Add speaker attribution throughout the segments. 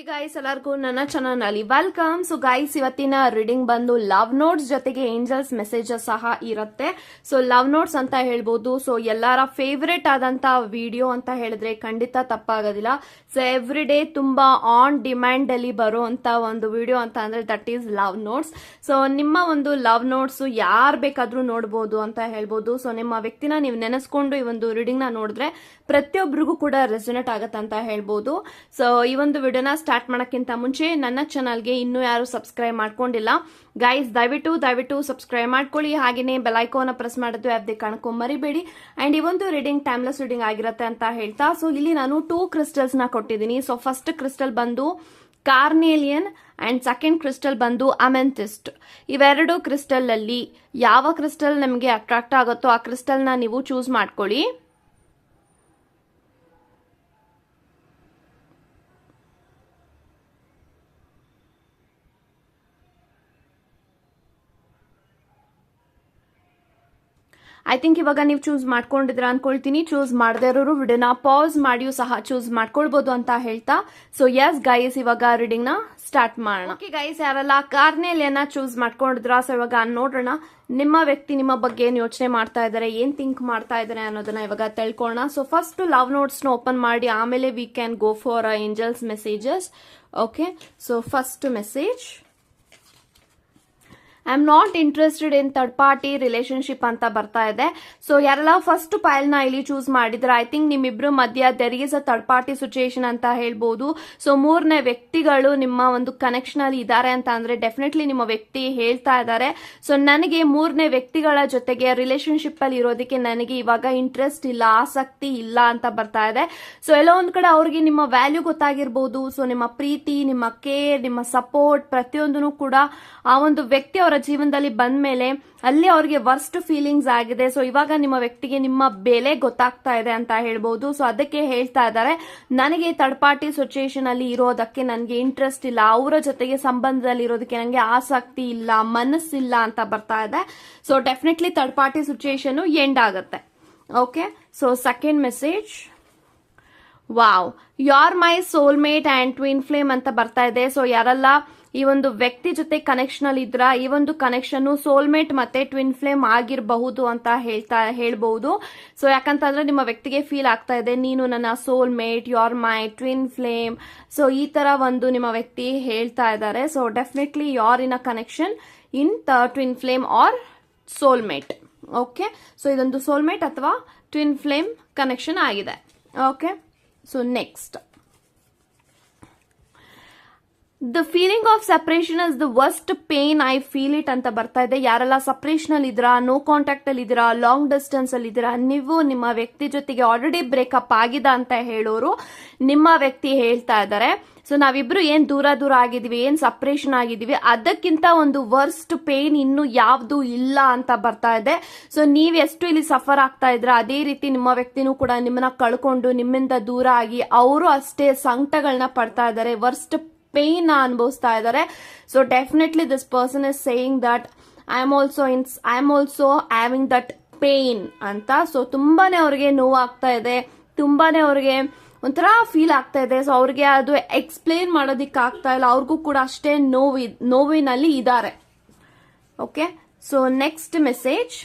Speaker 1: Guys, ಎಲ್ಲರಿಗೂ ನನ್ನ channel welcome. So guys, ಇವತ್ತಿನ ರೀಡಿಂಗ್ ಬಂದು ಲವ್ ನೋಟ್ಸ್ ಜೊತೆಗೆ ಏಂಜಲ್ಸ್ ಮೆಸೇಜಸ್ ಸಹ ಇರುತ್ತೆ. ಸೊ ಲವ್ ನೋಟ್ಸ್ ಅಂತ ಹೇಳ್ಬೋದು. ಸೊ ಎಲ್ಲರ ಫೇವರೇಟ್ ಆದಂತ ವಿಡಿಯೋ ಅಂತ ಹೇಳಿದ್ರೆ ಖಂಡಿತ ತಪ್ಪಾಗೋದಿಲ್ಲ. ಸೊ ಎವ್ರಿ ಡೇ ತುಂಬಾ ಆನ್ ಡಿಮ್ಯಾಂಡ್ ಅಲ್ಲಿ ಬರುವಂತ ಒಂದು ವಿಡಿಯೋ ಅಂತ ಅಂದ್ರೆ that is love notes. So ನಿಮ್ಮ ಒಂದು ಲವ್ ನೋಟ್ಸ್ ಯಾರು ಬೇಕಾದ್ರೂ ನೋಡಬಹುದು ಅಂತ ಹೇಳ್ಬೋದು. ಸೊ ನಿಮ್ಮ ವ್ಯಕ್ತಿನ ನೀವು ನೆನೆಸ್ಕೊಂಡು ಈ ಒಂದು ರೀಡಿಂಗ್ ನ ನೋಡಿದ್ರೆ ಪ್ರತಿಯೊಬ್ಬರಿಗೂ ಕೂಡ ರೆಸೊನೇಟ್ ಆಗತ್ತೆ ಅಂತ ಹೇಳ್ಬೋದು. ಸೊ ಈ ಒಂದು ವಿಡಿಯೋನ ಸ್ಟಾರ್ಟ್ ಮಾಡೋಕ್ಕಿಂತ ಮುಂಚೆ ನನ್ನ ಚಾನಲ್ಗೆ ಇನ್ನೂ ಯಾರು ಸಬ್ಸ್ಕ್ರೈಬ್ ಮಾಡ್ಕೊಂಡಿಲ್ಲ ಗೈಸ್, ದಯವಿಟ್ಟು ಸಬ್ಸ್ಕ್ರೈಬ್ ಮಾಡ್ಕೊಳ್ಳಿ. ಹಾಗೇನೆ ಬೆಲ್ ಐಕಾನ್ ಪ್ರೆಸ್ ಮಾಡೋದು ಯಾವ್ದೇ ಕಾರಣಕ್ಕೂ ಮರಿಬೇಡಿ. ಅಂಡ್ ಈ ಒಂದು ರೀಡಿಂಗ್ ಟೈಮ್ಲೆಸ್ ರೀಡಿಂಗ್ ಆಗಿರುತ್ತೆ ಅಂತ ಹೇಳ್ತಾ, ಸೊ ಇಲ್ಲಿ ನಾನು 2 ಕ್ರಿಸ್ಟಲ್ಸ್ ನ ಕೊಟ್ಟಿದ್ದೀನಿ. ಸೊ ಫಸ್ಟ್ ಕ್ರಿಸ್ಟಲ್ ಬಂದು ಕಾರ್ನೇಲಿಯನ್ ಅಂಡ್ ಸೆಕೆಂಡ್ ಕ್ರಿಸ್ಟಲ್ ಬಂದು ಅಮೆಂಥಿಸ್ಟ್. ಇವೆರಡು ಕ್ರಿಸ್ಟಲ್ ಅಲ್ಲಿ ಯಾವ ಕ್ರಿಸ್ಟಲ್ ನಿಮಗೆ ಅಟ್ರಾಕ್ಟ್ ಆಗುತ್ತೋ ಆ ಕ್ರಿಸ್ಟಲ್ ನ ನೀವು ಚೂಸ್ ಮಾಡ್ಕೊಳ್ಳಿ. ಐ ಥಿಂಕ್ ಇವಾಗ ನೀವು ಚೂಸ್ ಮಾಡ್ಕೊಂಡಿದ್ರ ಅನ್ಕೊಳ್ತೀನಿ. ಚೂಸ್ ಮಾಡದೇ ಇರೋರು ವಿಡಿಯೋನ ಪಾಸ್ ಮಾಡಿಯೂ ಸಹ ಚೂಸ್ ಮಾಡ್ಕೊಳ್ಬಹುದು ಅಂತ ಹೇಳ್ತಾ, ಸೊ ಎಸ್ ಗೈಸ್, ಇವಾಗ ರೀಡಿಂಗ್ ನ ಸ್ಟಾರ್ಟ್ ಮಾಡೋಣ. ಓಕೆ ಗೈಸ್, ಯಾರೆಲ್ಲ ಕಾರ್ನೇಲಿಯನ್ನ ಚೂಸ್ ಮಾಡ್ಕೊಂಡಿದ್ರ, ಸೊ ಇವಾಗ ನೋಡೋಣ ನಿಮ್ಮ ವ್ಯಕ್ತಿ ನಿಮ್ಮ ಬಗ್ಗೆ ಏನ್ ಯೋಚನೆ ಮಾಡ್ತಾ ಇದಾರೆ, ಏನ್ ಥಿಂಕ್ ಮಾಡ್ತಾ ಇದಾರೆ ಅನ್ನೋದನ್ನ ಇವಾಗ ತಿಳ್ಕೊಳ್ಳೋಣ. ಸೊ ಫಸ್ಟ್ ಲವ್ ನೋಟ್ಸ್ ನ ಓಪನ್ ಮಾಡಿ ಆಮೇಲೆ we can go for angels messages. Okay, so first message, I am not interested in third party relationship ಅಂತ ಬರ್ತಾ ಇದೆ. ಸೊ ಯಾರೆಲ್ಲ ಫಸ್ಟ್ ಫೈಲ್ ನ ಇಲ್ಲಿ ಚೂಸ್ ಮಾಡಿದ್ರೆ ಐ ಥಿಂಕ್ ನಿಮ್ಮಿಬ್ರು ಮಧ್ಯ there is a third party situation ಅಂತ ಹೇಳ್ಬೋದು. ಸೊ ಮೂರನೇ ವ್ಯಕ್ತಿಗಳು ನಿಮ್ಮ ಒಂದು ಕನೆಕ್ಷನ್ ಅಲ್ಲಿ ಇದ್ದಾರೆ ಅಂತ ಅಂದ್ರೆ ಡೆಫಿನೆಟ್ಲಿ ನಿಮ್ಮ ವ್ಯಕ್ತಿ ಹೇಳ್ತಾ ಇದ್ದಾರೆ. ಸೊ ನನಗೆ ಮೂರನೇ ವ್ಯಕ್ತಿಗಳ ಜೊತೆಗೆ ರಿಲೇಶನ್ಶಿಪ್ ಅಲ್ಲಿ ಇರೋದಕ್ಕೆ ನನಗೆ ಇವಾಗ ಇಂಟ್ರೆಸ್ಟ್ ಇಲ್ಲ, ಆಸಕ್ತಿ ಇಲ್ಲ ಅಂತ ಬರ್ತಾ ಇದೆ. ಸೊ ಎಲ್ಲೋ ಒಂದ್ ಕಡೆ ಅವ್ರಿಗೆ ನಿಮ್ಮ ವ್ಯಾಲ್ಯೂ ಗೊತ್ತಾಗಿರ್ಬೋದು. ಸೊ ನಿಮ್ಮ ಪ್ರೀತಿ, ನಿಮ್ಮ ಕೇರ್, ನಿಮ್ಮ ಸಪೋರ್ಟ್ ಪ್ರತಿಯೊಂದೂ ಕೂಡ ಆ ಒಂದು ವ್ಯಕ್ತಿ ಅವರ ಜೀವನದಲ್ಲಿ ಬಂದ ಮೇಲೆ ಅಲ್ಲಿ ಅವ್ರಿಗೆ ವರ್ಸ್ಟ್ ಫೀಲಿಂಗ್ಸ್ ಆಗಿದೆ. ಸೊ ಇವಾಗ ನಿಮ್ಮ ವ್ಯಕ್ತಿಗೆ ನಿಮ್ಮ ಬೆಲೆ ಗೊತ್ತಾಗ್ತಾ ಇದೆ ಅಂತ ಹೇಳ್ಬಹುದು. ಸೊ ಅದಕ್ಕೆ ಹೇಳ್ತಾ ಇದ್ದಾರೆ, ನನಗೆ ಥರ್ಡ್ ಪಾರ್ಟಿ ಸಿಚುಯೇಷನ್ ಅಲ್ಲಿ ಇರೋದಕ್ಕೆ ನನಗೆ ಇಂಟ್ರೆಸ್ಟ್ ಇಲ್ಲ, ಅವರ ಜೊತೆಗೆ ಸಂಬಂಧದಲ್ಲಿ ಇರೋದಕ್ಕೆ ನನಗೆ ಆಸಕ್ತಿ ಇಲ್ಲ, ಮನಸ್ಸಿಲ್ಲ ಅಂತ ಬರ್ತಾ ಇದೆ. So definitely third party situation end ಆಗುತ್ತೆ. Okay, so second message, wow, you are my soulmate and twin flame ಅಂತ ಬರ್ತಾ ಇದೆ. ಸೊ ಯಾರೆಲ್ಲ ಈ ಒಂದು ವ್ಯಕ್ತಿ ಜೊತೆ ಕನೆಕ್ಷನ್ ಅಲ್ಲಿ ಇದ್ರ, ಈ ಒಂದು ಕನೆಕ್ಷನ್ ಸೋಲ್ಮೇಟ್ ಮತ್ತೆ ಟ್ವಿನ್ ಫ್ಲೇಮ್ ಆಗಿರಬಹುದು ಅಂತ ಹೇಳ್ಬಹುದು. ಸೊ ಯಾಕಂತಂದ್ರೆ ನಿಮ್ಮ ವ್ಯಕ್ತಿಗೆ ಫೀಲ್ ಆಗ್ತಾ ಇದೆ, ನೀನು ನನ್ನ soulmate, you are my twin flame. So ಈ ತರ ಒಂದು ನಿಮ್ಮ ವ್ಯಕ್ತಿ ಹೇಳ್ತಾ ಇದ್ದಾರೆ. So definitely you are in a connection in twin flame or soulmate. Okay, so ಇದೊಂದು ಸೋಲ್ಮೇಟ್ ಅಥವಾ ಟ್ವಿನ್ ಫ್ಲೇಮ್ ಕನೆಕ್ಷನ್ ಆಗಿದೆ. Okay, so next, the feeling of separation is the worst pain I feel it ಅಂತ ಬರ್ತಾ ಇದೆ. ಯಾರೆಲ್ಲ separation ಅಲ್ಲಿ ಇದ್ರಾ, no contact ಅಲ್ಲಿ ಇದ್ದೀರಾ, ಲಾಂಗ್ ಡಿಸ್ಟೆನ್ಸ್ ಅಲ್ಲಿ ಇದ್ದೀರಾ, ನೀವು ನಿಮ್ಮ ವ್ಯಕ್ತಿ ಜೊತೆಗೆ ಆಲ್ರೆಡಿ ಬ್ರೇಕಪ್ ಆಗಿದೆ ಅಂತ ಹೇಳೋರು ನಿಮ್ಮ ವ್ಯಕ್ತಿ ಹೇಳ್ತಾ ಇದ್ದಾರೆ. ಸೊ ನಾವಿಬ್ರು ಏನ್ ದೂರ ಆಗಿದೀವಿ, ಏನ್ ಸಪರೇಷನ್ ಆಗಿದೀವಿ, ಅದಕ್ಕಿಂತ ಒಂದು ವರ್ಸ್ಟ್ ಪೇನ್ ಇನ್ನು ಯಾವ್ದು ಇಲ್ಲ ಅಂತ ಬರ್ತಾ ಇದೆ. ಸೊ ನೀವ್ ಎಷ್ಟು ಇಲ್ಲಿ ಸಫರ್ ಆಗ್ತಾ ಇದ್ರ, ಅದೇ ರೀತಿ ನಿಮ್ಮ ವ್ಯಕ್ತಿನೂ ಕೂಡ ನಿಮ್ಮನ್ನ ಕಳ್ಕೊಂಡು ನಿಮ್ಮಿಂದ ದೂರ ಆಗಿ ಅವರು ಅಷ್ಟೇ ಸಂಕಟಗಳನ್ನ ಪಡ್ತಾ ಇದ್ದಾರೆ, ವರ್ಸ್ಟ್ ಪೇನ್ ಅನುಭವಿಸ್ತಾ ಇದ್ದಾರೆ. So definitely this person is saying that I am also having that pain ಅಂತ. ಸೊ ತುಂಬಾನೇ ಅವ್ರಿಗೆ ನೋವಾಗ್ತಾ ಇದೆ, ತುಂಬಾನೇ ಅವ್ರಿಗೆ ಒಂಥರ ಫೀಲ್ ಆಗ್ತಾ ಇದೆ. ಸೊ ಅವ್ರಿಗೆ ಅದು ಎಕ್ಸ್ಪ್ಲೇನ್ ಮಾಡೋದಿಕ್ ಆಗ್ತಾ ಇಲ್ಲ, ಅವ್ರಿಗೂ ಕೂಡ ಅಷ್ಟೇ ನೋವಿನಲ್ಲಿ ಇದ್ದಾರೆ. Okay, so next message,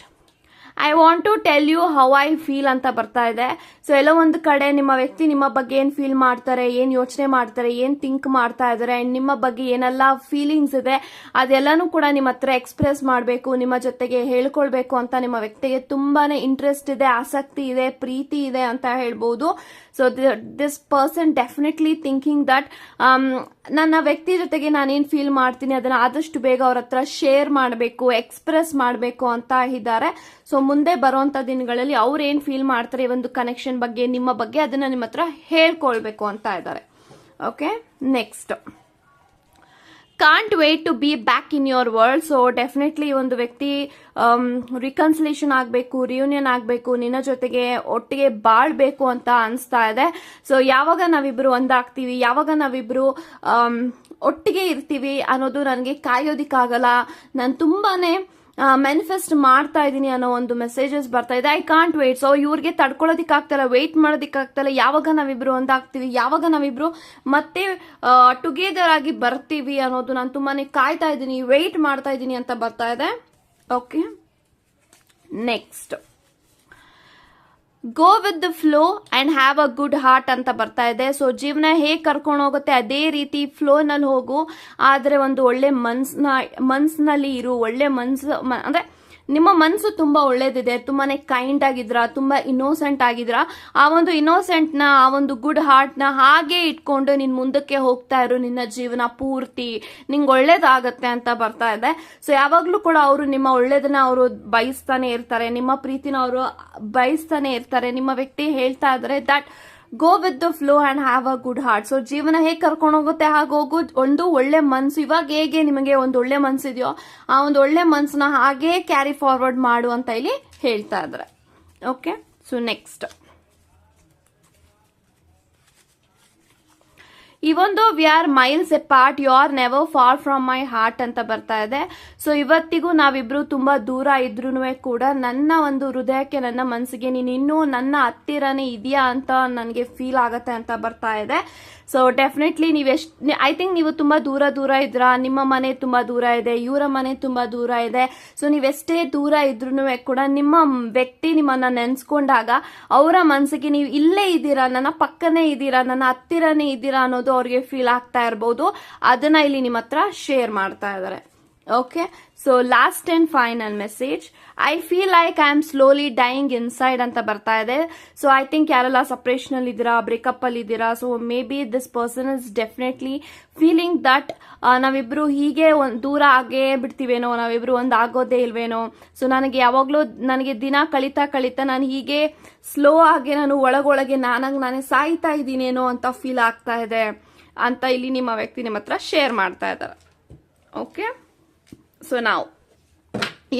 Speaker 1: I want to tell you how I feel ಅಂತ ಬರ್ತಾ ಇದೆ. ಸೊ ಎಲ್ಲೋ ಒಂದು ಕಡೆ ನಿಮ್ಮ ವ್ಯಕ್ತಿ ನಿಮ್ಮ ಬಗ್ಗೆ ಏನ್ ಫೀಲ್ ಮಾಡ್ತಾರೆ, ಏನ್ ಯೋಚನೆ ಮಾಡ್ತಾರೆ, ಏನ್ ಥಿಂಕ್ ಮಾಡ್ತಾ ಇದಾರೆ, ಅಂಡ್ ನಿಮ್ಮ ಬಗ್ಗೆ ಏನೆಲ್ಲ ಫೀಲಿಂಗ್ಸ್ ಇದೆ ಅದೆಲ್ಲಾನು ಕೂಡ ನಿಮ್ಮ ಹತ್ರ ಎಕ್ಸ್ಪ್ರೆಸ್ ಮಾಡಬೇಕು, ನಿಮ್ಮ ಜೊತೆಗೆ ಹೇಳ್ಕೊಳ್ಬೇಕು ಅಂತ ನಿಮ್ಮ ವ್ಯಕ್ತಿಗೆ ತುಂಬಾನೇ ಇಂಟ್ರೆಸ್ಟ್ ಇದೆ, ಆಸಕ್ತಿ ಇದೆ, ಪ್ರೀತಿ ಇದೆ ಅಂತ ಹೇಳ್ಬಹುದು. So this person definitely thinking that ನನ್ನ ವ್ಯಕ್ತಿ ಜೊತೆಗೆ ನಾನೇನ್ ಫೀಲ್ ಮಾಡ್ತೀನಿ ಅದನ್ನ ಆದಷ್ಟು ಬೇಗ ಅವ್ರ ಹತ್ರ ಶೇರ್ ಮಾಡಬೇಕು, ಎಕ್ಸ್ಪ್ರೆಸ್ ಮಾಡಬೇಕು ಅಂತ ಇದ್ದಾರೆ. ಸೊ ಮುಂದೆ ಬರುವಂತ ದಿನಗಳಲ್ಲಿ ಅವ್ರು ಏನ್ ಫೀಲ್ ಮಾಡ್ತಾರೆ ಒಂದು ಕನೆಕ್ಷನ್ ಬಗ್ಗೆ, ನಿಮ್ಮ ಬಗ್ಗೆ, ಅದನ್ನ ನಿಮ್ಮ ಹತ್ರ ಹೇಳ್ಕೊಳ್ಬೇಕು ಅಂತ ಇದ್ದಾರೆ. Okay, next, can't wait to be back in your world. So definitely ಒಂದು ವ್ಯಕ್ತಿ ರಿಕನ್ಸಿಲೇಷನ್ ಆಗಬೇಕು, ರಿಯೂನಿಯನ್ ಆಗಬೇಕು, ನಿನ್ನ ಜೊತೆಗೆ ಒಟ್ಟಿಗೆ ಬಾಳ್ಬೇಕು ಅಂತ ಅನಿಸ್ತಾ ಇದೆ. ಸೊ ಯಾವಾಗ ನಾವಿಬ್ರು ಒಂದಾಗ್ತೀವಿ, ಯಾವಾಗ ನಾವಿಬ್ರು ಒಟ್ಟಿಗೆ ಇರ್ತೀವಿ ಅನ್ನೋದು ನನಗೆ ಕಾಯೋದಿಕ್ಕಾಗಲ್ಲ. ನಾನು ತುಂಬಾನೇ ಮ್ಯಾನಿಫೆಸ್ಟ್ ಮಾಡ್ತಾ ಇದ್ದೀನಿ ಅನ್ನೋ ಒಂದು ಮೆಸೇಜಸ್ ಬರ್ತಾ ಇದೆ. I can't wait. ಸೊ ಇವ್ರಿಗೆ ತಡ್ಕೊಳ್ಳೋದಿಕ್ಕಾಗ್ತಲ್ಲ, ವೆಯ್ಟ್ ಮಾಡೋದಿಕ್ಕಾಗ್ತಲ್ಲ, ಯಾವಾಗ ನಾವಿಬ್ರು ಒಂದಾಗ್ತೀವಿ, ಯಾವಾಗ ನಾವಿಬ್ರು ಮತ್ತೆ ಟುಗೆದರ್ ಆಗಿ ಬರ್ತೀವಿ ಅನ್ನೋದು ನಾನು ತುಂಬಾನೇ ಕಾಯ್ತಾ ಇದ್ದೀನಿ, ವೆಯ್ಟ್ ಮಾಡ್ತಾ ಇದ್ದೀನಿ ಅಂತ ಬರ್ತಾ ಇದೆ. Okay, next go with the flow and have a good heart ಅಂತ ಬರ್ತಾ ಇದೆ. ಸೊ ಜೀವನ ಹೇಗೆ ಕರ್ಕೊಂಡು ಹೋಗುತ್ತೆ ಅದೇ ರೀತಿ ಫ್ಲೋ ನಲ್ಲಿ ಹೋಗು, ಆದ್ರೆ ಒಂದು ಒಳ್ಳೆ ಮನ್ಸಿನಲ್ಲಿ ಇರು. ಒಳ್ಳೆ ಅಂದ್ರೆ ನಿಮ್ಮ ಮನಸ್ಸು ತುಂಬಾ ಒಳ್ಳೇದಿದೆ, ತುಂಬಾನೇ ಕೈಂಡ್ ಆಗಿದ್ರ, ತುಂಬಾ ಇನ್ನೋಸೆಂಟ್ ಆಗಿದ್ರ, ಆ ಒಂದು ಇನ್ನೋಸೆಂಟ್ ನ, ಆ ಒಂದು ಗುಡ್ ಹಾರ್ಟ್ ನ ಹಾಗೆ ಇಟ್ಕೊಂಡು ನಿನ್ ಮುಂದಕ್ಕೆ ಹೋಗ್ತಾ ಇರು. ನಿನ್ನ ಜೀವನ ಪೂರ್ತಿ ನಿಂಗೆ ಒಳ್ಳೇದಾಗತ್ತೆ ಅಂತ ಬರ್ತಾ ಇದೆ. ಸೊ ಯಾವಾಗ್ಲೂ ಕೂಡ ಅವರು ನಿಮ್ಮ ಒಳ್ಳೇದನ್ನ ಅವರು ಬಯಸ್ತಾನೆ ಇರ್ತಾರೆ, ನಿಮ್ಮ ಪ್ರೀತಿನ ಅವರು ಬಯಸ್ತಾನೆ ಇರ್ತಾರೆ. ನಿಮ್ಮ ವ್ಯಕ್ತಿ ಹೇಳ್ತಾ ಇದ್ದಾರೆ that go with the flow and have a good heart. So ಜೀವನ ಹೇಗೆ ಕರ್ಕೊಂಡು ಹೋಗುತ್ತೆ ಹಾಗೆ ಹೋಗು. ಒಂದು ಒಳ್ಳೆ ಮನ್ಸು, ಇವಾಗ ಹೇಗೆ ನಿಮಗೆ ಒಂದು ಒಳ್ಳೆ ಮನ್ಸಿದೆಯೋ ಆ ಒಂದು ಒಳ್ಳೆ ಮನ್ಸನ್ನ ಹಾಗೆ ಕ್ಯಾರಿ ಫಾರ್ವರ್ಡ್ ಮಾಡು ಅಂತ ಇಲ್ಲಿ ಹೇಳ್ತಾ ಇದ್ದಾರೆ. Okay, so next even though we are miles apart you are never far from my heart ಅಂತ ಬರ್ತಾ ಇದೆ. ಸೊ ಇವತ್ತಿಗೂ ನಾವಿಬ್ರು ತುಂಬಾ ದೂರ ಇದ್ರೂ ಕೂಡ ನನ್ನ ಒಂದು ಹೃದಯಕ್ಕೆ, ನನ್ನ ಮನಸ್ಸಿಗೆ ನೀನು ಇನ್ನೂ ನನ್ನ ಹತ್ತಿರನೇ ಇದೆಯಾ ಅಂತ ನನಗೆ ಫೀಲ್ ಆಗತ್ತೆ ಅಂತ ಬರ್ತಾ ಇದೆ. ಸೊ ಡೆಫಿನೆಟ್ಲಿ ಐ ಥಿಂಕ್ ನೀವು ತುಂಬಾ ದೂರ ಇದ್ರ, ನಿಮ್ಮ ಮನೆ ತುಂಬಾ ದೂರ ಇದೆ, ಇವರ ಮನೆ ತುಂಬಾ ದೂರ ಇದೆ. ಸೊ ನೀವೆಷ್ಟೇ ದೂರ ಇದ್ರೂ ಕೂಡ ನಿಮ್ಮ ವ್ಯಕ್ತಿ ನಿಮ್ಮನ್ನ ನೆನ್ಸ್ಕೊಂಡಾಗ ಅವರ ಮನಸ್ಸಿಗೆ ನೀವು ಇಲ್ಲೇ ಇದ್ದೀರಾ, ನನ್ನ ಪಕ್ಕನೇ ಇದ್ದೀರಾ, ನನ್ನ ಹತ್ತಿರನೇ ಇದ್ದೀರಾ ಅನ್ನೋದು ಅವ್ರಿಗೆ ಫೀಲ್ ಆಗ್ತಾ ಇರಬಹುದು. ಅದನ್ನ ಇಲ್ಲಿ ನಿಮ್ಮ ಹತ್ರ ಶೇರ್ ಮಾಡ್ತಾ ಇದ್ದಾರೆ. Okay, so last and final message, I feel like I am slowly dying inside ಅಂತ ಬರ್ತಾ ಇದೆ. ಸೊ ಐ ಥಿಂಕ್ ಯಾರೆಲ್ಲ ಸಪರೇಷನ್ ಅಲ್ಲಿ ಇದ್ದೀರಾ, ಬ್ರೇಕಪ್ ಅಲ್ಲಿ ಇದ್ದೀರಾ, so maybe this person is definitely feeling that ನಾವಿಬ್ರು ಹೀಗೆ ದೂರ ಆಗೇ ಬಿಡ್ತೀವೇನೋ, ನಾವಿಬ್ರು ಒಂದು ಆಗೋದೇ ಇಲ್ವೇನೋ. ಸೊ ನನಗೆ ಯಾವಾಗ್ಲೂ ನನಗೆ ದಿನ ಕಳೀತಾ ನಾನು ಹೀಗೆ ಸ್ಲೋ ಆಗಿ ನಾನು ಒಳಗೊಳಗೆ ನಾನೇ ಸಾಯ್ತಾ ಇದ್ದೀನೇನೋ ಅಂತ ಫೀಲ್ ಆಗ್ತಾ ಇದೆ ಅಂತ ಇಲ್ಲಿ ನಿಮ್ಮ ವ್ಯಕ್ತಿ ನಿಮ್ಮ ಹತ್ರ ಶೇರ್ ಮಾಡ್ತಾ ಇದ್ದಾರೆ. ಓಕೆ, ಸೊ ನಾವು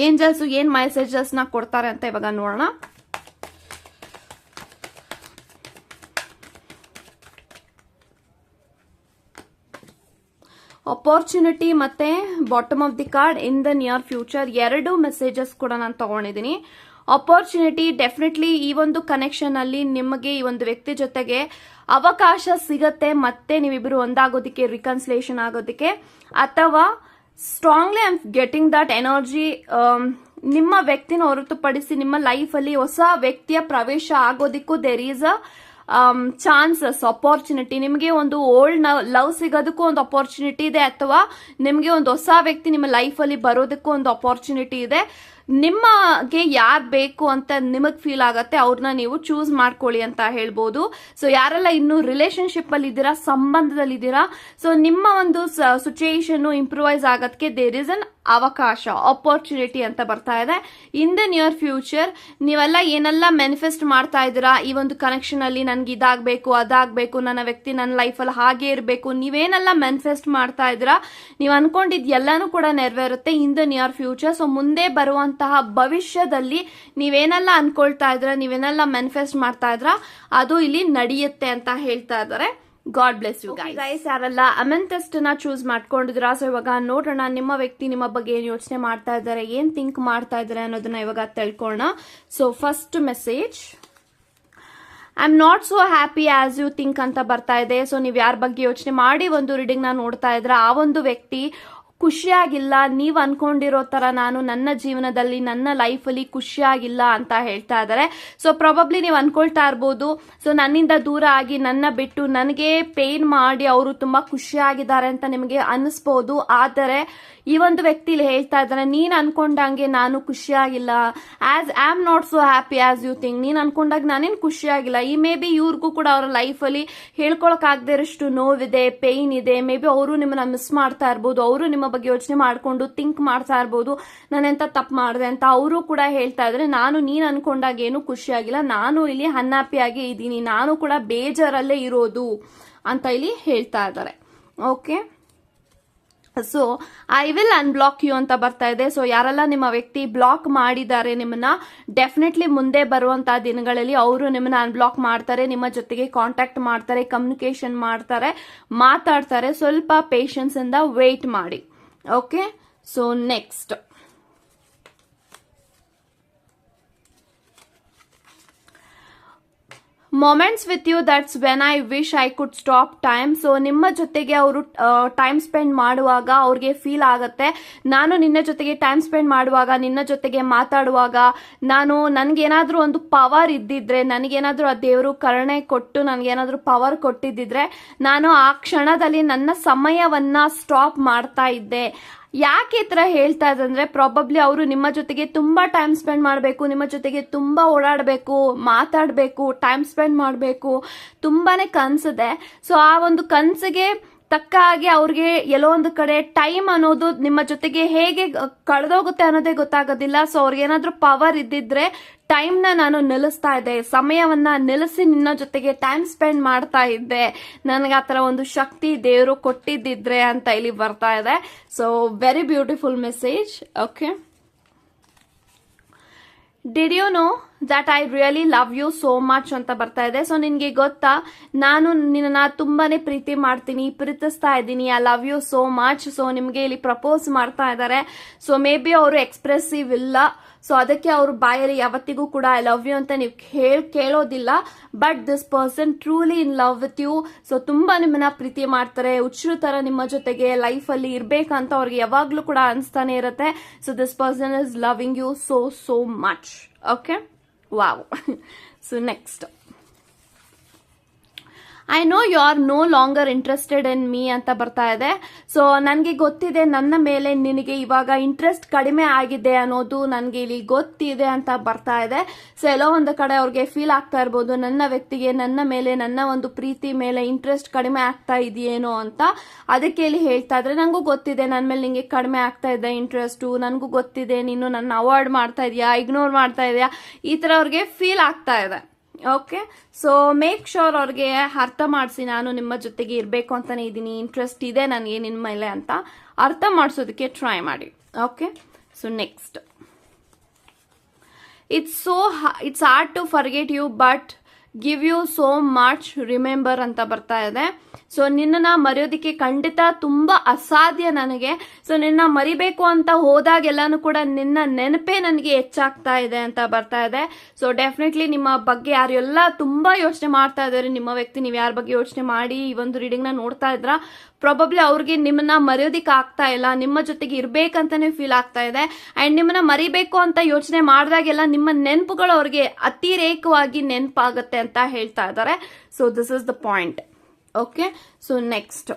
Speaker 1: ಏಂಜಲ್ಸ್ ಏನ್ ಮೆಸೇಜಸ್ ನ ಕೊಡ್ತಾರೆ ಅಂತ ಇವಾಗ ನೋಡೋಣ. ಅಪಾರ್ಚುನಿಟಿ ಮತ್ತೆ bottom of the card in the near future, ಎರಡು ಮೆಸೇಜಸ್ ಕೂಡ ನಾನು ತಗೊಂಡಿದ್ದೀನಿ. ಅಪಾರ್ಚುನಿಟಿ ಡೆಫಿನೆಟ್ಲಿ ಈ ಒಂದು ಕನೆಕ್ಷನ್ ಅಲ್ಲಿ ನಿಮಗೆ ಈ ಒಂದು ವ್ಯಕ್ತಿ ಜೊತೆಗೆ ಅವಕಾಶ ಸಿಗತ್ತೆ, ಮತ್ತೆ ನೀವಿಬ್ರು ಒಂದಾಗೋದಿಕ್ಕೆ, ರಿಕನ್ಸಿಲೇಷನ್ ಆಗೋದಿಕ್ಕೆ, ಅಥವಾ strongly I am getting that energy. ನಿಮ್ಮ ವ್ಯಕ್ತಿನ ಹೊರತುಪಡಿಸಿ ನಿಮ್ಮ ಲೈಫ್ ಅಲ್ಲಿ ಹೊಸ ವ್ಯಕ್ತಿಯ ಪ್ರವೇಶ ಆಗೋದಿಕ್ಕೂ there is a chances, opportunity. ನಿಮಗೆ ಒಂದು ಓಲ್ಡ್ ಲವ್ ಸಿಗೋದಕ್ಕೂ ಒಂದು ಅಪಾರ್ಚುನಿಟಿ ಇದೆ, ಅಥವಾ ನಿಮಗೆ ಒಂದು ಹೊಸ ವ್ಯಕ್ತಿ ನಿಮ್ಮ ಲೈಫ್ ಅಲ್ಲಿ ಬರೋದಕ್ಕೂ ಒಂದು ಅಪಾರ್ಚುನಿಟಿ ಇದೆ. ನಿಮಗೆ ಯಾರು ಬೇಕು ಅಂತ ನಿಮಗ್ ಫೀಲ್ ಆಗತ್ತೆ ಅವ್ರನ್ನ ನೀವು ಚೂಸ್ ಮಾಡ್ಕೊಳ್ಳಿ ಅಂತ ಹೇಳ್ಬೋದು. ಸೊ ಯಾರೆಲ್ಲ ಇನ್ನು ರಿಲೇಶನ್ಶಿಪ್ ಅಲ್ಲಿ ಇದ್ದೀರಾ, ಸಂಬಂಧದಲ್ಲಿ ಇದ್ದೀರಾ, ಸೊ ನಿಮ್ಮ ಒಂದು ಸಿಚುಯೇಷನ್ ಇಂಪ್ರೂವೈಸ್ ಆಗೋದಕ್ಕೆ ದೇರ್ ಇಸ್ ಅನ್ ಅವಕಾಶ, ಅಪಾರ್ಚುನಿಟಿ ಅಂತ ಬರ್ತಾ ಇದೆ. ಇನ್ ದ ನಿಯರ್ ಫ್ಯೂಚರ್ ನೀವೆಲ್ಲ ಏನೆಲ್ಲ ಮ್ಯಾನಿಫೆಸ್ಟ್ ಮಾಡ್ತಾ ಇದ್ದೀರಾ, ಈ ಒಂದು ಕನೆಕ್ಷನ್ ಅಲ್ಲಿ ನನ್ಗೆ ಇದಾಗಬೇಕು, ಅದಾಗಬೇಕು, ನನ್ನ ವ್ಯಕ್ತಿ ನನ್ನ ಲೈಫಲ್ಲಿ ಹಾಗೆ ಇರಬೇಕು, ನೀವೇನೆಲ್ಲ ಮ್ಯಾನಿಫೆಸ್ಟ್ ಮಾಡ್ತಾ ಇದ್ದೀರಾ, ನೀವು ಅನ್ಕೊಂಡಿದ್ ಎಲ್ಲಾನು ಕೂಡ ನೆರವೇರುತ್ತೆ in the near future. So ಮುಂದೆ ಬರುವಂತಹ ಭವಿಷ್ಯದಲ್ಲಿ ನೀವೇನೆಲ್ಲ ಅನ್ಕೊಳ್ತಾ ಇದ್ರ, ನೀವೇನೆಲ್ಲ ಮ್ಯಾನಿಫೆಸ್ಟ್ ಮಾಡ್ತಾ ಇದ್ರ, ಅದು ಇಲ್ಲಿ ನಡೆಯುತ್ತೆ ಅಂತ ಹೇಳ್ತಾ ಇದ್ದಾರೆ. God bless you guys. ಯಾರೆಲ್ಲ ಅಮೆಂಥೆಸ್ಟ್ ನ ಚೂಸ್ ಮಾಡ್ಕೊಂಡಿದ್ರ, ಸೊ ಇವಾಗ ನೋಡೋಣ ನಿಮ್ಮ ವ್ಯಕ್ತಿ ನಿಮ್ಮ ಬಗ್ಗೆ ಏನ್ ಯೋಚನೆ ಮಾಡ್ತಾ ಇದ್ದಾರೆ, ಏನ್ ಥಿಂಕ್ ಮಾಡ್ತಾ ಇದ್ದಾರೆ ಅನ್ನೋದನ್ನ ಇವಾಗ ತಿಳ್ಕೊಳ್ಳೋಣ. So first message, I am not so happy as you think ಅಂತ ಬರ್ತಾ ಇದೆ. ಸೊ ನೀವು ಯಾರ ಬಗ್ಗೆ ಯೋಚನೆ ಮಾಡಿ ಒಂದು ರೀಡಿಂಗ್ ನ ನೋಡ್ತಾ ಇದ್ರ, ಆ ಒಂದು ವ್ಯಕ್ತಿ ಖುಷಿಯಾಗಿಲ್ಲ, ನೀವ್ ಅನ್ಕೊಂಡಿರೋ ತರ ನಾನು ನನ್ನ ಜೀವನದಲ್ಲಿ ನನ್ನ ಲೈಫ್ ಅಲ್ಲಿ ಖುಷಿಯಾಗಿಲ್ಲ ಅಂತ ಹೇಳ್ತಾ ಇದ್ದಾರೆ. ಸೊ ಪ್ರಾಬಬ್ಲಿ ನೀವು ಅನ್ಕೊಳ್ತಾ ಇರ್ಬೋದು, ಸೊ ನನ್ನಿಂದ ದೂರ ಆಗಿ ನನ್ನ ಬಿಟ್ಟು ನನಗೆ ಪೇನ್ ಮಾಡಿ ಅವರು ತುಂಬಾ ಖುಷಿಯಾಗಿದ್ದಾರೆ ಅಂತ ನಿಮಗೆ ಅನಿಸ್ಬೋದು. ಆದರೆ ಈ ಒಂದು ವ್ಯಕ್ತಿ ಇಲ್ಲಿ ಹೇಳ್ತಾ ಇದ್ದಾರೆ, ನೀನ್ ಅನ್ಕೊಂಡಂಗೆ ನಾನು ಖುಷಿಯಾಗಿಲ್ಲ, as I am not so happy as you think. ನೀನ್ ಅನ್ಕೊಂಡಾಗ ನಾನೇನ್ ಖುಷಿಯಾಗಿಲ್ಲ. ಈ ಮೇ ಬಿ ಇವ್ರಿಗೂ ಕೂಡ ಅವರ ಲೈಫ್ ಅಲ್ಲಿ ಹೇಳ್ಕೊಳಕ್ ಆಗದೆ ಇರೋಷ್ಟು ನೋವಿದೆ, ಪೇನ್ ಇದೆ. ಮೇ ಬಿ ಅವರು ನಿಮ್ಮನ್ನ ಮಿಸ್ ಮಾಡ್ತಾ ಇರ್ಬೋದು, ಅವರು ನಿಮ್ಮ ಬಗ್ಗೆ ಯೋಚನೆ ಮಾಡ್ಕೊಂಡು ಥಿಂಕ್ ಮಾಡ್ತಾ ಇರ್ಬೋದು, ನಾನೆಂತ ತಪ್ಪು ಮಾಡಿದೆ ಅಂತ. ಅವರು ಕೂಡ ಹೇಳ್ತಾ ಇದ್ರೆ, ನಾನು ನೀನ್ ಅನ್ಕೊಂಡಾಗ ಏನು ಖುಷಿಯಾಗಿಲ್ಲ, ನಾನು ಇಲ್ಲಿ ಅನ್ಹ್ಯಾಪಿಯಾಗಿ ಇದ್ದೀನಿ, ನಾನು ಕೂಡ ಬೇಜಾರಲ್ಲೇ ಇರೋದು ಅಂತ ಇಲ್ಲಿ ಹೇಳ್ತಾ ಇದ್ದಾರೆ. Okay, so I will unblock you ಅಂತ ಬರ್ತಾ ಇದೆ. ಸೊ ಯಾರೆಲ್ಲ ನಿಮ್ಮ ವ್ಯಕ್ತಿ ಬ್ಲಾಕ್ ಮಾಡಿದ್ದಾರೆ ನಿಮ್ಮನ್ನ, ಡೆಫಿನೆಟ್ಲಿ ಮುಂದೆ ಬರುವಂತಹ ದಿನಗಳಲ್ಲಿ ಅವರು ನಿಮ್ಮನ್ನ ಅನ್ಬ್ಲಾಕ್ ಮಾಡ್ತಾರೆ, ನಿಮ್ಮ ಜೊತೆಗೆ ಕಾಂಟ್ಯಾಕ್ಟ್ ಮಾಡ್ತಾರೆ, ಕಮ್ಯುನಿಕೇಶನ್ ಮಾಡ್ತಾರೆ, ಮಾತಾಡ್ತಾರೆ. ಸ್ವಲ್ಪ ಪೇಷನ್ಸ್ ಇಂದ ವೇಟ್ ಮಾಡಿ. Okay, so next moments with you, that's when I wish I could stop time. So ನಿಮ್ಮ ಜೊತೆಗೆ ಅವರು ಟೈಮ್ ಸ್ಪೆಂಡ್ ಮಾಡುವಾಗ ಅವ್ರಿಗೆ ಫೀಲ್ ಆಗುತ್ತೆ, ನಾನು ನಿನ್ನ ಜೊತೆಗೆ ಟೈಮ್ ಸ್ಪೆಂಡ್ ಮಾಡುವಾಗ, ನಿನ್ನ ಜೊತೆಗೆ ಮಾತಾಡುವಾಗ ನನಗೇನಾದ್ರೂ ಒಂದು ಪವರ್ ಇದ್ದಿದ್ರೆ, ನನಗೇನಾದ್ರೂ ಆ ದೇವರು ಕರುಣೆ ಕೊಟ್ಟು ನನಗೇನಾದ್ರೂ ಪವರ್ ಕೊಟ್ಟಿದ್ದಿದ್ರೆ ನಾನು ಆ ಕ್ಷಣದಲ್ಲಿ ನನ್ನ ಸಮಯವನ್ನ ಸ್ಟಾಪ್ ಮಾಡ್ತಾ ಇದ್ದೆ. ಯಾಕೆ ಈ ತರ ಹೇಳ್ತಾ ಇದಂದ್ರೆ, ಪ್ರಾಬಬ್ಲಿ ಅವರು ನಿಮ್ಮ ಜೊತೆಗೆ ತುಂಬಾ ಟೈಮ್ ಸ್ಪೆಂಡ್ ಮಾಡಬೇಕು, ನಿಮ್ಮ ಜೊತೆಗೆ ತುಂಬಾ ಓಡಾಡಬೇಕು, ಮಾತಾಡಬೇಕು, ಟೈಮ್ ಸ್ಪೆಂಡ್ ಮಾಡಬೇಕು, ತುಂಬಾನೇ ಕನ್ಸಿದೆ. ಸೊ ಆ ಒಂದು ಕನ್ಸಿಗೆ ತಕ್ಕ ಹಾಗೆ ಅವ್ರಿಗೆ ಎಲ್ಲೋ ಒಂದು ಕಡೆ ಟೈಮ್ ಅನ್ನೋದು ನಿಮ್ಮ ಜೊತೆಗೆ ಹೇಗೆ ಕಳೆದೋಗುತ್ತೆ ಅನ್ನೋದೇ ಗೊತ್ತಾಗೋದಿಲ್ಲ. ಸೊ ಅವ್ರಿಗೇನಾದ್ರೂ ಪವರ್ ಇದ್ದಿದ್ರೆ ಟೈಮ್ನ ನಾನು ನಿಲ್ಲಿಸ್ತಾ ಇದ್ದೆ, ಸಮಯವನ್ನ ನಿಲ್ಲಿಸಿ ನಿನ್ನ ಜೊತೆಗೆ ಟೈಮ್ ಸ್ಪೆಂಡ್ ಮಾಡ್ತಾ ಇದ್ದೆ, ನನಗೆ ಆತರ ಒಂದು ಶಕ್ತಿ ದೇವರು ಕೊಟ್ಟಿದ್ದಿದ್ರೆ ಅಂತ ಇಲ್ಲಿ ಬರ್ತಾ ಇದೆ. So very beautiful message. Okay, did you know that I really love you so much ಅಂತ ಬರ್ತಾ ಇದೆ. ಸೊ ನಿನ್ಗೆ ಗೊತ್ತಾ, ನಾನು ನಿನ್ನ ತುಂಬಾನೇ ಪ್ರೀತಿ ಮಾಡ್ತೀನಿ, ಪ್ರೀತಿಸ್ತಾ ಇದ್ದೀನಿ, I love you so much. So ನಿಮ್ಗೆ ಇಲ್ಲಿ ಪ್ರಪೋಸ್ ಮಾಡ್ತಾ ಇದ್ದಾರೆ. ಸೊ ಮೇ ಬಿ ಅವರು ಎಕ್ಸ್ಪ್ರೆಸಿವ್ ಇಲ್ಲ, ಸೊ ಅದಕ್ಕೆ ಅವ್ರ ಬಾಯಲ್ಲಿ ಯಾವತ್ತಿಗೂ ಕೂಡ ಐ ಲವ್ ಯು ಅಂತ ನೀವು ಕೇಳೋದಿಲ್ಲ. But this person truly in love with you. So ತುಂಬಾ ನಿಮ್ಮನ್ನ ಪ್ರೀತಿ ಮಾಡ್ತಾರೆ, ಹುಚ್ಚರು ತರ ನಿಮ್ಮ ಜೊತೆಗೆ ಲೈಫ್ ಅಲ್ಲಿ ಇರ್ಬೇಕಂತ ಅವ್ರಿಗೆ ಯಾವಾಗ್ಲೂ ಕೂಡ ಅನ್ಸ್ತಾನೆ ಇರುತ್ತೆ. So this person is loving you so so much. Okay, wow. So next, I know you are no longer interested in me ಅಂತ ಬರ್ತಾ ಇದೆ. ಸೊ ನನಗೆ ಗೊತ್ತಿದೆ ನನ್ನ ಮೇಲೆ ನಿನಗೆ ಇವಾಗ ಇಂಟ್ರೆಸ್ಟ್ ಕಡಿಮೆ ಆಗಿದೆ ಅನ್ನೋದು ನನಗೆ ಇಲ್ಲಿ ಗೊತ್ತಿದೆ ಅಂತ ಬರ್ತಾ ಇದೆ. ಸೊ ಎಲ್ಲೋ ಒಂದು ಕಡೆ ಅವ್ರಿಗೆ ಫೀಲ್ ಆಗ್ತಾ ಇರ್ಬೋದು, ನನ್ನ ವ್ಯಕ್ತಿಗೆ ನನ್ನ ಮೇಲೆ, ನನ್ನ ಒಂದು ಪ್ರೀತಿ ಮೇಲೆ ಇಂಟ್ರೆಸ್ಟ್ ಕಡಿಮೆ ಆಗ್ತಾ ಇದೆಯೇನೋ ಅಂತ. ಅದಕ್ಕೆ ಇಲ್ಲಿ ಹೇಳ್ತಾ ಇದ್ರೆ, ನನಗೂ ಗೊತ್ತಿದೆ ನನ್ನ ಮೇಲೆ ನಿಂಗೆ ಕಡಿಮೆ ಆಗ್ತಾ ಇದೆ ಇಂಟ್ರೆಸ್ಟು, ನನಗೂ ಗೊತ್ತಿದೆ ನೀನು ನನ್ನ ಅವಾಯ್ಡ್ ಮಾಡ್ತಾ ಇದೆಯಾ, ಇಗ್ನೋರ್ ಮಾಡ್ತಾ ಇದೆಯಾ, ಈ ತರ ಅವ್ರಿಗೆ ಫೀಲ್ ಆಗ್ತಾ ಇದೆ. ಓಕೆ, ಸೊ ಮೇಕ್ ಶೋರ್ ಅವ್ರಿಗೆ ಅರ್ಥ ಮಾಡಿಸಿ, ನಾನು ನಿಮ್ಮ ಜೊತೆಗೆ ಇರಬೇಕು ಅಂತಾನೆ ಇದ್ದೀನಿ, ಇಂಟ್ರೆಸ್ಟ್ ಇದೆ ನನಗೆ ನಿಮ್ಮ ಮೇಲೆ ಅಂತ ಅರ್ಥ ಮಾಡಿಸೋದಕ್ಕೆ ಟ್ರೈ ಮಾಡಿ. Okay, so next, it's hard to forget you but give you so much remember ಅಂತ ಬರ್ತಾ ಇದೆ. ಸೊ ನಿನ್ನ ಮರೆಯೋದಿಕ್ಕೆ ಖಂಡಿತ ತುಂಬಾ ಅಸಾಧ್ಯ ನನಗೆ. ಸೊ ನಿನ್ನ ಮರಿಬೇಕು ಅಂತ ಹೋದಾಗೆಲ್ಲಾನು ಕೂಡ ನಿನ್ನ ನೆನಪೇ ನನಗೆ ಹೆಚ್ಚಾಗ್ತಾ ಇದೆ ಅಂತ ಬರ್ತಾ ಇದೆ. ಸೊ ಡೆಫಿನೆಟ್ಲಿ ನಿಮ್ಮ ಬಗ್ಗೆ ಯಾರೆಲ್ಲ ತುಂಬಾ ಯೋಚನೆ ಮಾಡ್ತಾ ಇದ್ದಾರೆ, ನಿಮ್ಮ ವ್ಯಕ್ತಿ, ನೀವು ಯಾರ ಬಗ್ಗೆ ಯೋಚನೆ ಮಾಡಿ ಈ ಒಂದು ರೀಡಿಂಗ್ ನ ನೋಡ್ತಾ ಇದ್ರ, ಪ್ರಾಬಬ್ಲಿ ಅವ್ರಿಗೆ ನಿಮ್ಮನ್ನ ಮರೆಯೋದಿಕ್ ಆಗ್ತಾ ಇಲ್ಲ, ನಿಮ್ಮ ಜೊತೆಗೆ ಇರ್ಬೇಕಂತಾನೆ ಫೀಲ್ ಆಗ್ತಾ ಇದೆ. ಅಂಡ್ ನಿಮ್ಮನ್ನ ಮರಿಬೇಕು ಅಂತ ಯೋಚನೆ ಮಾಡಿದಾಗೆಲ್ಲ ನಿಮ್ಮ ನೆನಪುಗಳು ಅವ್ರಿಗೆ ಅತಿರೇಕವಾಗಿ ನೆನಪಾಗುತ್ತೆ ಅಂತ ಹೇಳ್ತಾ ಇದ್ದಾರೆ. So this is the point. Okay, so next,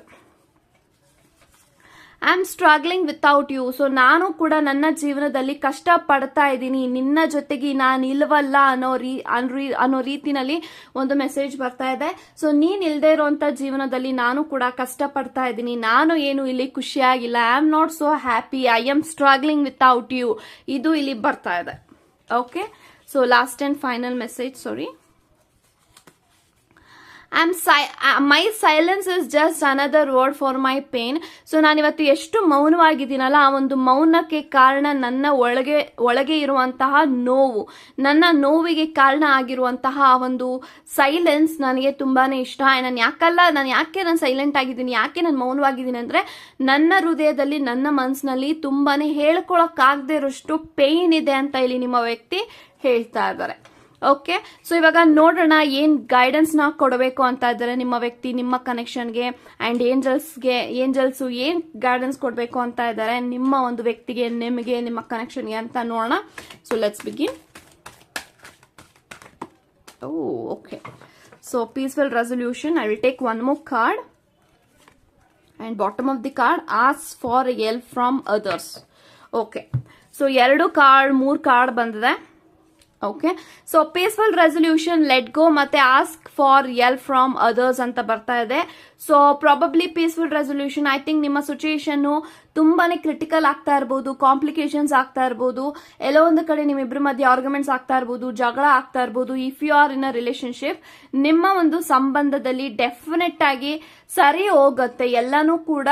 Speaker 1: I am struggling without you. So ನಾನು ಕೂಡ ನನ್ನ ಜೀವನದಲ್ಲಿ ಕಷ್ಟ ಪಡ್ತಾ ಇದ್ದೀನಿ, ನಿನ್ನ ಜೊತೆಗೆ ನಾನು ಇಲ್ವಲ್ಲ ಅನ್ನೋ ರೀತಿನಲ್ಲಿ ಒಂದು ಮೆಸೇಜ್ ಬರ್ತಾ ಇದೆ. ಸೊ ನೀನ್ ಇಲ್ದೇ ಇರುವಂತ ಜೀವನದಲ್ಲಿ ನಾನು ಕೂಡ ಕಷ್ಟ ಪಡ್ತಾ ಇದ್ದೀನಿ, ನಾನು ಏನು ಇಲ್ಲಿ ಖುಷಿಯಾಗಿಲ್ಲ, I am not so happy, I am struggling without you, ಇದು ಇಲ್ಲಿ ಬರ್ತಾ ಇದೆ. Okay, so last and final message, sorry, my silence is just another word for my pain. So ನಾನಿವತ್ತು ಎಷ್ಟು ಮೌನವಾಗಿದ್ದೀನಲ್ಲ, ಆ ಒಂದು ಮೌನಕ್ಕೆ ಕಾರಣ ನನ್ನ ಒಳಗೆ ಇರುವಂತಹ ನೋವು, ನನ್ನ ನೋವಿಗೆ ಕಾರಣ ಆಗಿರುವಂತಹ ಒಂದು ಸೈಲೆನ್ಸ್ ನನಗೆ ತುಂಬಾನೇ ಇಷ್ಟ. ನಾನು ಯಾಕೆ ಸೈಲೆಂಟ್ ಆಗಿದ್ದೀನಿ, ಯಾಕೆ ನಾನು ಮೌನವಾಗಿದ್ದೀನಿ ಅಂದ್ರೆ, ನನ್ನ ಹೃದಯದಲ್ಲಿ, ನನ್ನ ಮನಸ್ಸಿನಲ್ಲಿ ತುಂಬಾನೇ ಹೇಳ್ಕೊಳಕ್ಕಾಗದೇ ಇರೋಷ್ಟು ಪೇನ್ ಇದೆ ಅಂತ ಇಲ್ಲಿ ನಿಮ್ಮ ವ್ಯಕ್ತಿ ಹೇಳ್ತಾ ಇದ್ದಾರೆ. ಓಕೆ, ಸೊ ಇವಾಗ ನೋಡೋಣ ಏನ್ ಗೈಡೆನ್ಸ್ ನ ಕೊಡಬೇಕು ಅಂತ ಇದ್ದಾರೆ ನಿಮ್ಮ ವ್ಯಕ್ತಿ ನಿಮ್ಮ ಕನೆಕ್ಷನ್ಗೆ. ಅಂಡ್ ಏಂಜಲ್ಸ್ ಏನ್ ಗೈಡೆನ್ಸ್ ಕೊಡಬೇಕು ಅಂತ ಇದ್ದಾರೆ ನಿಮ್ಮ ಒಂದು ವ್ಯಕ್ತಿಗೆ, ನಿಮಗೆ, ನಿಮ್ಮ ಕನೆಕ್ಷನ್ಗೆ ಅಂತ ನೋಡೋಣ. So let's begin. Okay, so peaceful resolution. I will take one more card and bottom of the card, ask for help from others. Okay, so 2 card 3 card ಬಂದಿದೆ. Okay, so peaceful resolution, let go ಮತ್ತೆ ask for help from others ಅಂತ ಬರ್ತಾ ಇದೆ. So probably peaceful resolution, I think ನಿಮ್ಮ situation ತುಂಬಾನೇ critical ಆಗ್ತಾ ಇರಬಹುದು, complications ಆಗ್ತಾ ಇರಬಹುದು, ಎಲ್ಲೋ ಒಂದು ಕಡೆ ನಿಮ್ಮಿಬ್ಬರ ಮಧ್ಯೆ ಆರ್ಗ್ಯುಮೆಂಟ್ಸ್ ಆಗ್ತಾ ಇರಬಹುದು, ಜಗಳ ಆಗ್ತಾ ಇರಬಹುದು. If you are in a relationship, ನಿಮ್ಮ ಒಂದು ಸಂಬಂಧದಲ್ಲಿ ಡೆಫಿನೆಟ್ ಆಗಿ ಸರಿ ಹೋಗುತ್ತೆ, ಎಲ್ಲಾನು ಕೂಡ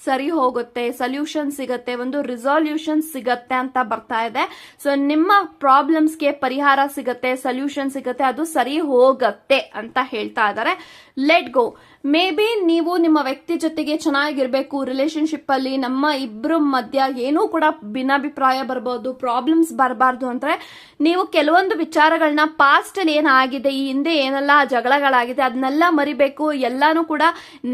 Speaker 1: ಸರಿ ಹೋಗುತ್ತೆ, ಸೊಲ್ಯೂಷನ್ ಸಿಗತ್ತೆ, ಒಂದು ರಿಸಾಲ್ಯೂಷನ್ ಸಿಗತ್ತೆ ಅಂತ ಬರ್ತಾ ಇದೆ. ಸೊ ನಿಮ್ಮ ಪ್ರಾಬ್ಲಮ್ಸ್ಗೆ ಪರಿಹಾರ ಸಿಗತ್ತೆ, ಸೊಲ್ಯೂಷನ್ ಸಿಗತ್ತೆ, ಅದು ಸರಿ ಹೋಗತ್ತೆ ಅಂತ ಹೇಳ್ತಾ ಇದ್ದಾರೆ. ಲೆಟ್ ಗೋ, ಮೇ ಬಿ ನೀವು ನಿಮ್ಮ ವ್ಯಕ್ತಿ ಜೊತೆಗೆ ಚೆನ್ನಾಗಿರ್ಬೇಕು, ರಿಲೇಶನ್ಶಿಪ್ ಅಲ್ಲಿ ನಮ್ಮ ಇಬ್ರು ಮಧ್ಯ ಏನೂ ಕೂಡ ಭಿನ್ನಾಭಿಪ್ರಾಯ ಬರ್ಬೋದು, ಪ್ರಾಬ್ಲಮ್ಸ್ ಬರಬಾರ್ದು ಅಂದ್ರೆ ನೀವು ಕೆಲವೊಂದು ವಿಚಾರಗಳನ್ನ ಪಾಸ್ಟ್ ಅಲ್ಲಿ ಏನಾಗಿದೆ, ಈ ಹಿಂದೆ ಏನೆಲ್ಲ ಜಗಳಗಳಾಗಿದೆ ಅದನ್ನೆಲ್ಲ ಮರಿಬೇಕು. ಎಲ್ಲಾನು ಕೂಡ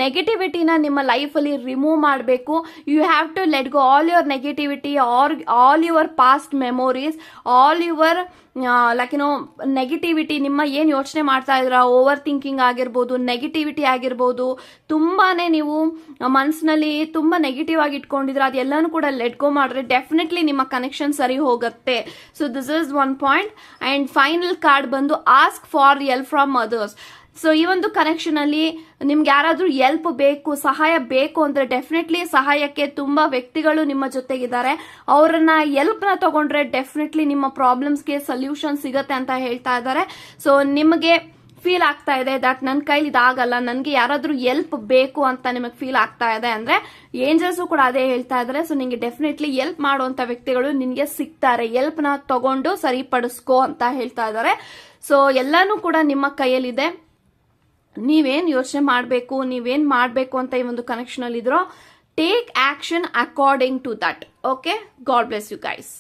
Speaker 1: ನೆಗೆಟಿವಿಟಿನ ನಿಮ್ಮ ಲೈಫ್ ಅಲ್ಲಿ ರಿಮೂವ್ ಮಾಡಬೇಕು. You have to let go all your negativity, all your past memories, all your like negativity. ನಿಮ್ಮ ಏನ್ ಯೋಚನೆ ಮಾಡ್ತಾ ಇದ್ರ, ಓವರ್ ಥಿಂಕಿಂಗ್ ಆಗಿರ್ಬೋದು, ನೆಗೆಟಿವಿಟಿ ಆಗಿರ್ಬೋದು, ತುಂಬಾನೇ ನೀವು ಮನಸ್ಸಿನಲ್ಲಿ ತುಂಬಾ ನೆಗೆಟಿವ್ ಆಗಿ ಇಟ್ಕೊಂಡಿದ್ರೆ ಅದೆಲ್ಲಾನು ಕೂಡ ಲೆಟ್ ಗೋ ಮಾಡ್ರೆ ಡೆಫಿನೆಟ್ಲಿ ನಿಮ್ಮ ಕನೆಕ್ಷನ್ ಸರಿ ಹೋಗುತ್ತೆ. So this is one point. And final card ಬಂದು ask for help from others. So ಈ ಒಂದು ಕನೆಕ್ಷನ್ ಅಲ್ಲಿ ನಿಮ್ಗೆ ಯಾರಾದ್ರೂ ಹೆಲ್ಪ್ ಬೇಕು, ಸಹಾಯ ಬೇಕು ಅಂದ್ರೆ ಡೆಫಿನೆಟ್ಲಿ ಸಹಾಯಕ್ಕೆ ತುಂಬಾ ವ್ಯಕ್ತಿಗಳು ನಿಮ್ಮ ಜೊತೆಗಿದ್ದಾರೆ. ಅವರನ್ನ ಹೆಲ್ಪ್ ನ ತಗೊಂಡ್ರೆ ಡೆಫಿನೆಟ್ಲಿ ನಿಮ್ಮ ಪ್ರಾಬ್ಲಮ್ಸ್ಗೆ ಸೊಲ್ಯೂಷನ್ ಸಿಗತ್ತೆ ಅಂತ ಹೇಳ್ತಾ ಇದ್ದಾರೆ. ಸೊ ನಿಮಗೆ ಫೀಲ್ ಆಗ್ತಾ ಇದೆ ದಟ್ ನನ್ನ ಕೈಲಿ ಇದಾಗಲ್ಲ, ನನ್ಗೆ ಯಾರಾದ್ರೂ ಹೆಲ್ಪ್ ಬೇಕು ಅಂತ ನಿಮಗೆ ಫೀಲ್ ಆಗ್ತಾ ಇದೆ ಅಂದ್ರೆ ಏಂಜಲ್ಸ್ ಕೂಡ ಅದೇ ಹೇಳ್ತಾ ಇದಾರೆ. ಸೊ ನಿಂಗೆ ಡೆಫಿನೆಟ್ಲಿ ಹೆಲ್ಪ್ ಮಾಡುವಂತ ವ್ಯಕ್ತಿಗಳು ನಿನ್ಗೆ ಸಿಗ್ತಾರೆ, ಹೆಲ್ಪ್ ನ ತಗೊಂಡು ಸರಿಪಡಿಸ್ಕೋ ಅಂತ ಹೇಳ್ತಾ ಇದಾರೆ. ಸೊ ಎಲ್ಲಾನು ಕೂಡ ನಿಮ್ಮ ಕೈಯಲ್ಲಿದೆ. ನೀವೇನ್ ಯೋಚನೆ ಮಾಡಬೇಕು, ನೀವೇನ್ ಮಾಡಬೇಕು ಅಂತ ಈ ಒಂದು ಕನೆಕ್ಷನ್ ಅಲ್ಲಿ ಇದ್ರೋ, take action according to that. Okay, God bless you guys.